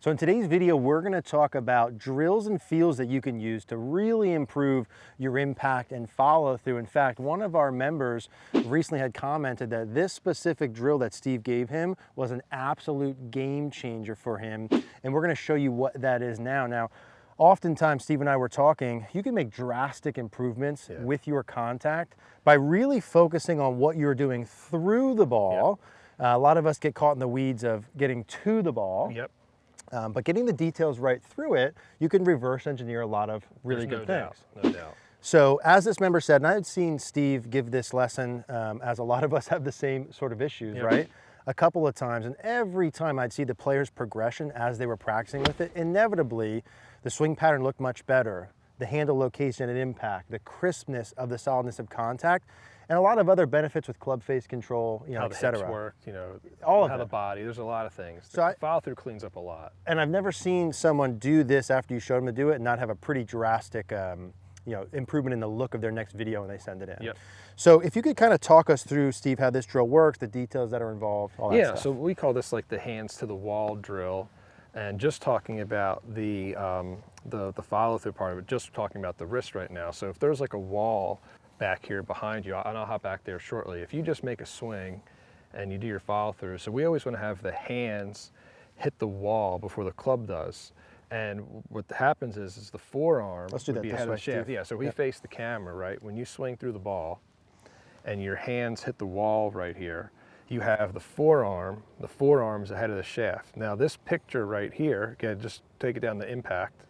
So in today's video, we're going to talk about drills and feels that you can use to really improve your impact and follow through. In fact, one of our members recently had commented that this specific drill that Steve gave him was an absolute game changer for him. And we're going to show you what that is now. Now, oftentimes, Steve and I were talking, you can make drastic improvements with your contact by really focusing on what you're doing through the ball. A lot of us get caught in the weeds of getting to the ball. But getting the details right through it, you can reverse engineer a lot of really good things. No doubt. So as this member said, and I had seen Steve give this lesson, as a lot of us have the same sort of issues, right? A couple of times, and every time I'd see the player's progression as they were practicing with it, inevitably the swing pattern looked much better. The handle location and impact, the crispness of the solidness of contact, and a lot of other benefits with club face control, you know, et cetera. How the hips work, you know, all of how it. the body, there's a lot of things. So the follow through cleans up a lot. And I've never seen someone do this after you showed them to do it and not have a pretty drastic you know, improvement in the look of their next video when they send it in. So if you could kind of talk us through, Steve, how this drill works, the details that are involved, all that stuff. So we call this like the hands to the wall drill. And just talking about the follow through part of it, just talking about the wrist right now. So if there's like a wall back here behind you, and I'll hop back there shortly. If you just make a swing and you do your follow through, so we always want to have the hands hit the wall before the club does. And what happens is the forearm would be ahead of the shaft. Yeah, so we face the camera, right? When you swing through the ball and your hands hit the wall right here, you have the forearm's ahead of the shaft. Now this picture right here, again, just take it down the impact,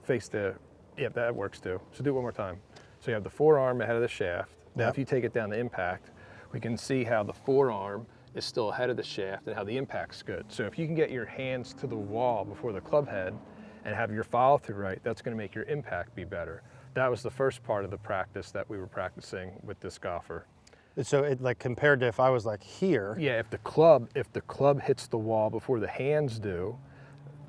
face the, that works too. So do it one more time. So you have the forearm ahead of the shaft. Now if you take it down the impact, we can see how the forearm is still ahead of the shaft and how the impact's good. So if you can get your hands to the wall before the club head and have your follow through right, that's gonna make your impact be better. That was the first part of the practice that we were practicing with this golfer. So it, like, compared to if I was like here. Yeah, if the club hits the wall before the hands do,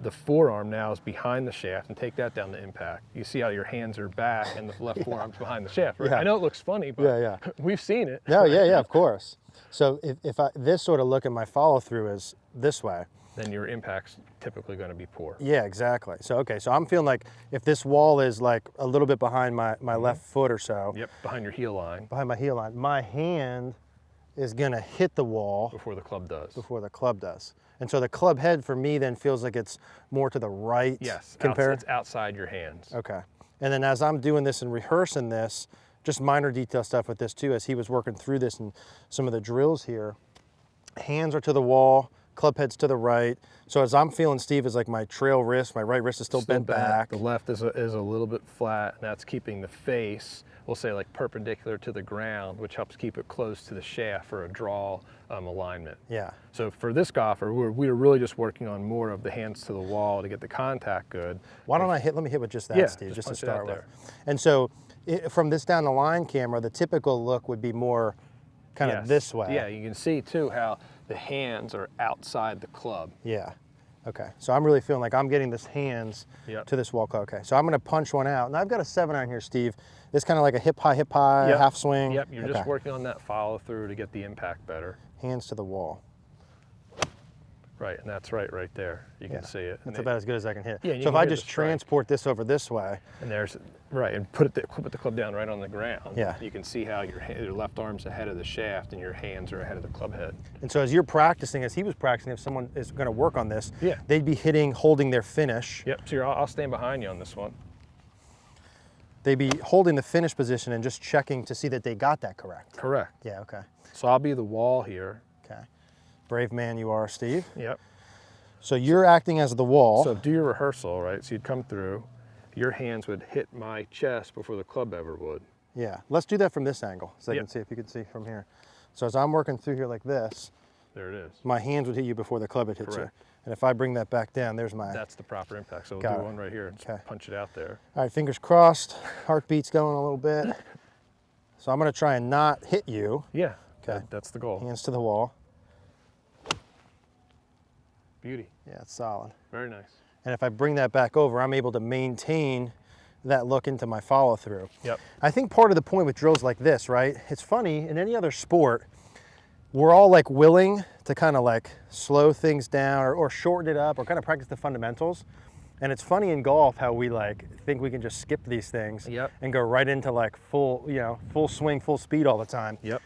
the forearm now is behind the shaft, and take that down the impact. You see how your hands are back and the left forearm's behind the shaft, right? I know it looks funny, but we've seen it. No, of course. So if this sort of look at my follow through is this way, then your impact's typically going to be poor. Yeah, exactly. So, okay, so I'm feeling like if this wall is like a little bit behind my left foot or so. Yep, behind your heel line. Behind my heel line. My hand is gonna hit the wall. Before the club does. Before the club does. And so the club head for me then feels like it's more to the right. Yes, it's outside your hands. Okay. And then as I'm doing this and rehearsing this, just minor detail stuff with this too, as he was working through this and some of the drills here, hands are to the wall, club head's to the right. So as I'm feeling, Steve, is like my trail wrist, my right wrist is still bent back. The left is a little bit flat, and that's keeping the face, we'll say, like perpendicular to the ground, which helps keep it close to the shaft for a draw alignment. Yeah. So for this golfer, we're really just working on more of the hands to the wall to get the contact good. Why don't let me hit with just that, Steve, just to start with. And so from this down the line camera, the typical look would be more kind of this way. Yeah, you can see too how the hands are outside the club. Yeah. Okay. So I'm really feeling like I'm getting this hands to this wall. Okay. So I'm going to punch one out. And I've got a 7-iron here, Steve. It's kind of like a hip high, half swing. Yep. You're just working on that follow through to get the impact better. Hands to the wall. Right. And that's right there. You can see it. That's about as good as I can hit. Yeah, so if I just transport this over this way. And there's, and put the club down right on the ground. Yeah. You can see how your left arm's ahead of the shaft and your hands are ahead of the club head. And so as you're practicing, as he was practicing, if someone is going to work on this, Yeah. they'd be holding their finish. Yep. So I'll stand behind you on this one. They'd be holding the finish position and just checking to see that they got that correct. Correct. Yeah, okay. So I'll be the wall here. Okay. Brave man you are, Steve. Yep. So you're acting as the wall. So do your rehearsal, right? So you'd come through, your hands would hit my chest before the club ever would. Yeah, let's do that from this angle so I can see if you can see from here. So as I'm working through here like this, there it is. My hands would hit you before the club would hit you. And if I bring that back down, there's my... That's the proper impact. So we'll do one right here and just punch it out there. All right, fingers crossed, heartbeat's going a little bit. So I'm gonna try and not hit you. Yeah, okay. That's the goal. Hands to the wall. Beauty. Yeah, it's solid. Very nice. And if I bring that back over, I'm able to maintain that look into my follow through. Yep. I think part of the point with drills like this, right? It's funny, in any other sport, we're all like willing to kind of like slow things down or shorten it up or kind of practice the fundamentals. And it's funny in golf how we like think we can just skip these things and go right into like full, you know, full swing, full speed all the time. Yep.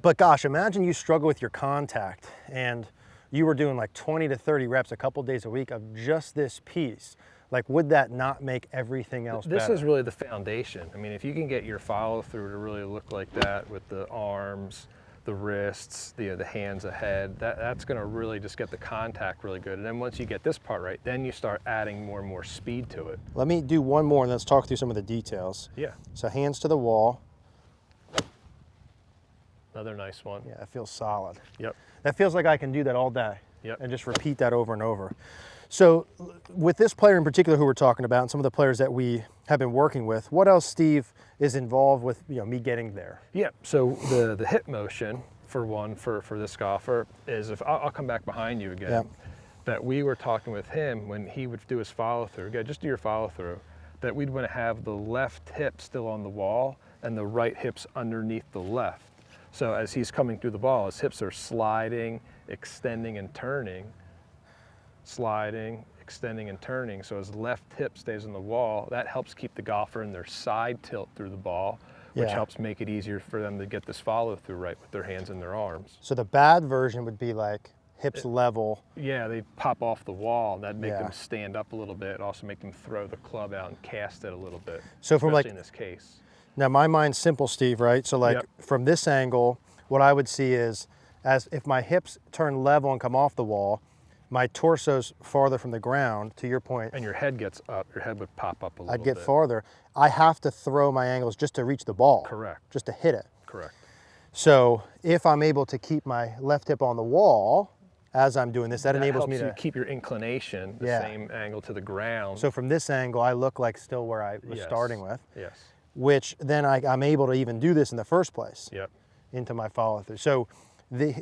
But gosh, imagine you struggle with your contact and you were doing like 20 to 30 reps a couple days a week of just this piece. Like, would that not make everything else better? This is really the foundation. I mean, if you can get your follow through to really look like that with the arms, the wrists, the hands ahead, that's going to really just get the contact really good. And then once you get this part right, then you start adding more and more speed to it. Let me do one more and let's talk through some of the details. Yeah. So hands to the wall. Another nice one. Yeah, it feels solid. Yep. That feels like I can do that all day. Yep. And just repeat that over and over. So with this player in particular who we're talking about and some of the players that we have been working with, what else, Steve, is involved with, you know, me getting there? Yeah, so the hip motion, for one, for this golfer, is if I'll come back behind you again, Yep. that we were talking with him when he would do his follow through, again, just do your follow through, that we'd want to have the left hip still on the wall and the right hips underneath the left. So as he's coming through the ball, his hips are sliding, extending and turning, sliding, extending and turning. So his left hip stays on the wall. That helps keep the golfer in their side tilt through the ball, which helps make it easier for them to get this follow through right with their hands and their arms. So the bad version would be like hips level. Yeah, they pop off the wall. That'd make them stand up a little bit, also make them throw the club out and cast it a little bit. So from like, in this case. Now my mind's simple, Steve, right? So like from this angle, what I would see is as if my hips turn level and come off the wall, my torso's farther from the ground, to your point. And your head gets up, your head would pop up a little bit. I'd get farther. I have to throw my angles just to reach the ball. Correct. Just to hit it. Correct. So if I'm able to keep my left hip on the wall as I'm doing this, that enables me to keep your inclination the same angle to the ground. So from this angle, I look like still where I was starting with. Yes. Which then I'm able to even do this in the first place. Yep. Into my follow through. So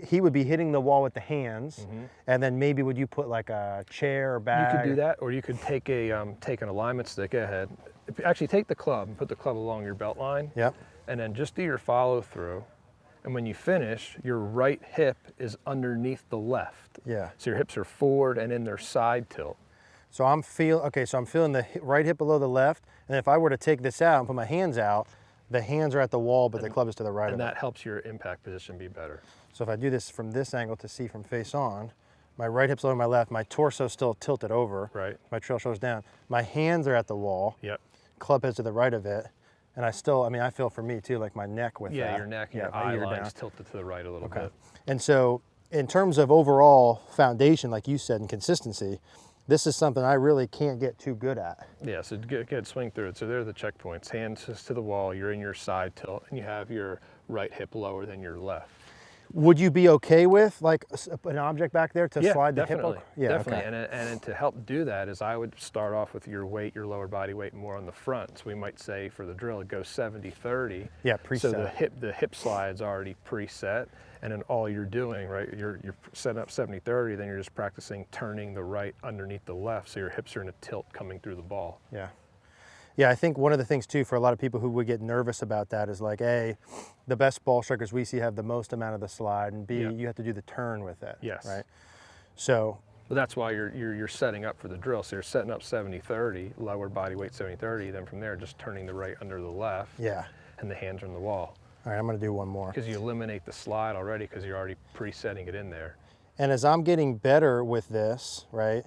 he would be hitting the wall with the hands, and then maybe would you put like a chair or bag? You could do that, or you could take an alignment stick. Go ahead. Actually, take the club and put the club along your belt line. Yep. And then just do your follow through. And when you finish, your right hip is underneath the left. Yeah. So your hips are forward and in their side tilt. So I'm feeling the right hip below the left, and if I were to take this out and put my hands out, the hands are at the wall, but the club is to the right of it. And that helps your impact position be better. So if I do this from this angle to see from face on, my right hip's over my left, my torso's still tilted over. Right. My trail shoulder's down. My hands are at the wall. Yep. Club head's to the right of it. And I feel for me too, like my neck with that. Your neck and your eye line's tilted to the right a little bit. And so in terms of overall foundation, like you said, and consistency, this is something I really can't get too good at. Yeah, so good swing through it. So there are the checkpoints. Hands just to the wall, you're in your side tilt, and you have your right hip lower than your left. Would you be okay with like an object back there to slide the hip up? Yeah, definitely. And to help do that is I would start off with your weight, your lower body weight more on the front. So we might say for the drill, it goes 70-30. Yeah, preset. So the hip slide's already preset. And then all you're doing, right, you're setting up 70-30, then you're just practicing turning the right underneath the left. So your hips are in a tilt coming through the ball. Yeah. Yeah, I think one of the things too for a lot of people who would get nervous about that is like, A, the best ball strikers we see have the most amount of the slide, and B, you have to do the turn with it. Yes. Right. So. Well, that's why you're setting up for the drill. So you're setting up 70-30, lower body weight 70-30. Then from there, just turning the right under the left. Yeah. And the hands are on the wall. All right, I'm going to do one more. Because you eliminate the slide already because you're already presetting it in there. And as I'm getting better with this, right?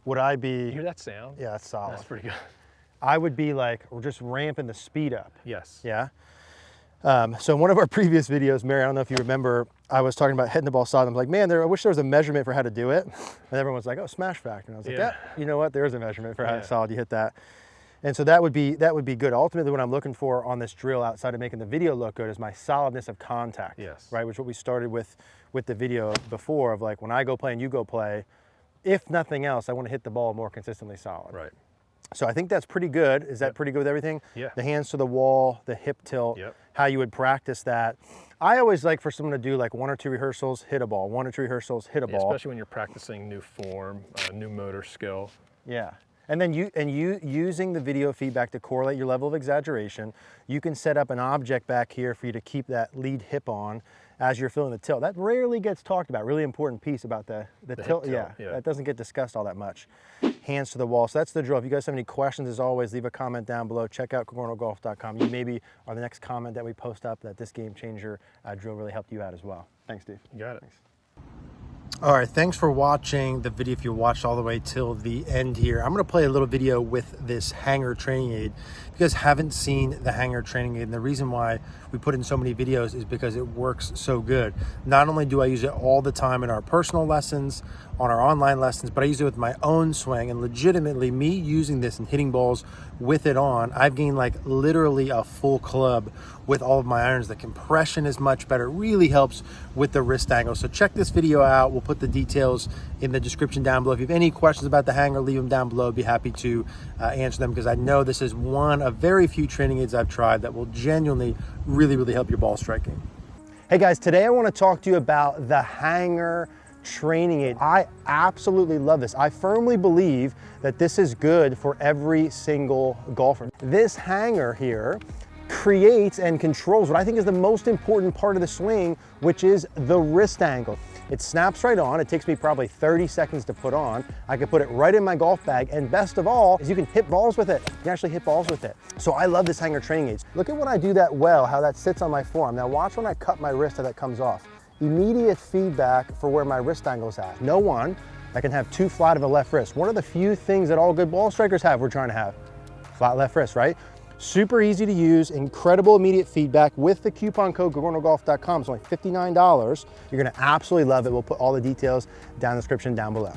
Would I be... You hear that sound? Yeah, that's solid. That's pretty good. I would be like, we're just ramping the speed up. Yes. Yeah. So in one of our previous videos, Mary, I don't know if you remember, I was talking about hitting the ball solid. I'm like, man, I wish there was a measurement for how to do it. And everyone was like, oh, smash factor. And I was like, yeah, you know what? There is a measurement for how solid you hit that. And so that would be good. Ultimately, what I'm looking for on this drill, outside of making the video look good, is my solidness of contact. Yes. Right, which is what we started with the video before of like when I go play and you go play. If nothing else, I want to hit the ball more consistently solid. Right. So I think that's pretty good. Is that pretty good with everything? Yeah. The hands to the wall, the hip tilt, how you would practice that. I always like for someone to do like 1 or 2 rehearsals, hit a ball, 1 or 2 rehearsals, hit a ball. Especially when you're practicing new form, new motor skill. Yeah. And then using the video feedback to correlate your level of exaggeration, you can set up an object back here for you to keep that lead hip on as you're feeling the tilt. That rarely gets talked about. Really important piece about the tilt. Yeah, that doesn't get discussed all that much. Hands to the wall. So that's the drill. If you guys have any questions, as always, leave a comment down below. Check out cogornogolf.com. You maybe are the next comment that we post up that this game changer drill really helped you out as well. Thanks, Steve. You got it. Thanks. All right, thanks for watching the video. If you watched all the way till the end here, I'm gonna play a little video with this hanger training aid. If you guys haven't seen the hanger training aid, and the reason why we put in so many videos is because it works so good. Not only do I use it all the time in our personal lessons, on our online lessons, but I use it with my own swing, and legitimately me using this and hitting balls with it on, I've gained like literally a full club with all of my irons. The compression is much better. It really helps with the wrist angle. So check this video out. We'll put the details in the description down below. If you have any questions about the hanger, leave them down below. I'd be happy to answer them, because I know this is one of very few training aids I've tried that will genuinely really help your ball striking. Hey guys, today I want to talk to you about the hanger training aid. I absolutely love this. I firmly believe that this is good for every single golfer. This hanger here creates and controls what I think is the most important part of the swing, which is the wrist angle. It snaps right on. It takes me probably 30 seconds to put on. I can put it right in my golf bag, and best of all is you can hit balls with it. You can actually hit balls with it. So I love this hanger training aids. Look at when I do that well, how that sits on my forearm. Now watch when I cut my wrist, how that comes off. Immediate feedback for where my wrist angle is at. No one that can have too flat of a left wrist. One of the few things that all good ball strikers have, we're trying to have. Flat left wrist, right? Super easy to use, incredible immediate feedback. With the coupon code cogornogolf.com, it's only $59. You're gonna absolutely love it. We'll put all the details down in the description down below.